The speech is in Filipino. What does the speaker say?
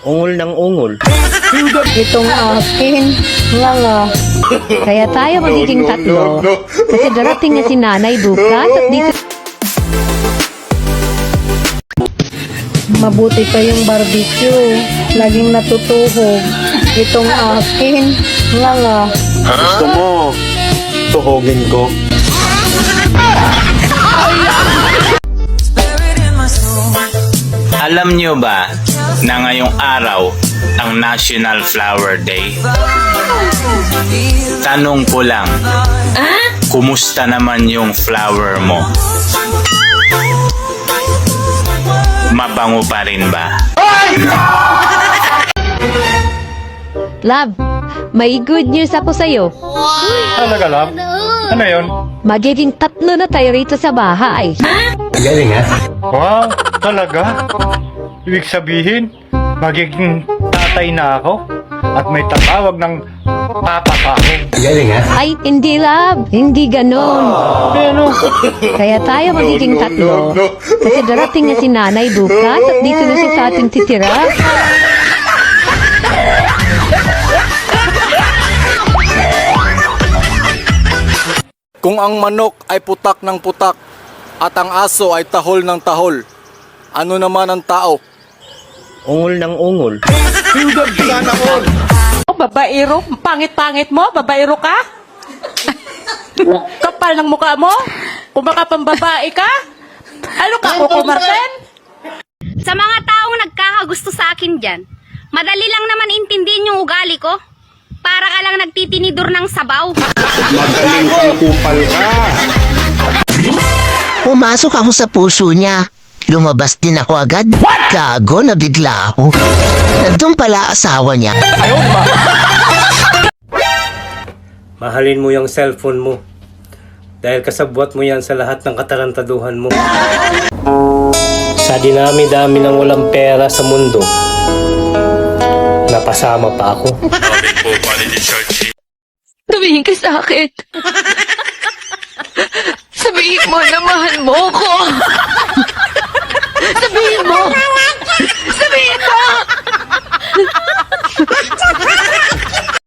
Ungol ng ungol. Itong akin, nga. Kaya tayo magiging tatlo. Kasi darating na si Nanay bukas at dito... Mabuti pa yung barbecue. Laging natutuhog. Itong akin, nga. Gusto mo, tuhogin ko. Alam niyo ba na ngayong araw ang National Flower Day? Tanong ko lang, kumusta naman yung flower mo? Mabango pa rin ba? Love, may good news ako sa'yo. Talaga, love? Ano yun? Magiging tatlo na tayo rito sa bahay. Galing, ha? Wow, talaga? Ibig sabihin, magiging tatay na ako at may tatawag ng papa pa ako. Galing, ha? Ay, hindi love. Hindi ganon. Pero, Kaya tayo magiging tatlo. Kasi darating na si Nanay bukas at dito na siya sa atin titira. Kung ang manok ay putak ng putak at ang aso ay tahol ng tahol, ano naman ang tao? Ungol ng ungol. Oh, babaero? Pangit-pangit mo? Babaero ka? Kapal ng mukha mo? Kung baka pambabae ka? Ano ka, Coco Martin? Sa mga taong nagkakagusto sa akin dyan, madali lang naman intindihin yung ugali ko. Para ka lang nagtitinidor ng sabaw. magaling kang kupal ka. Pumasok ako sa puso niya. Lumabas din ako agad. Gago, nabigla ako. Nandun pala asawa niya. Mahalin mo yung cellphone mo. Dahil kasabwat mo yan sa lahat ng katarantaduhan mo. Sa dinami-dami ng walang pera sa mundo, napasama pa ako. Sabihin ka sa akin. Sabihin mo na mahal mo.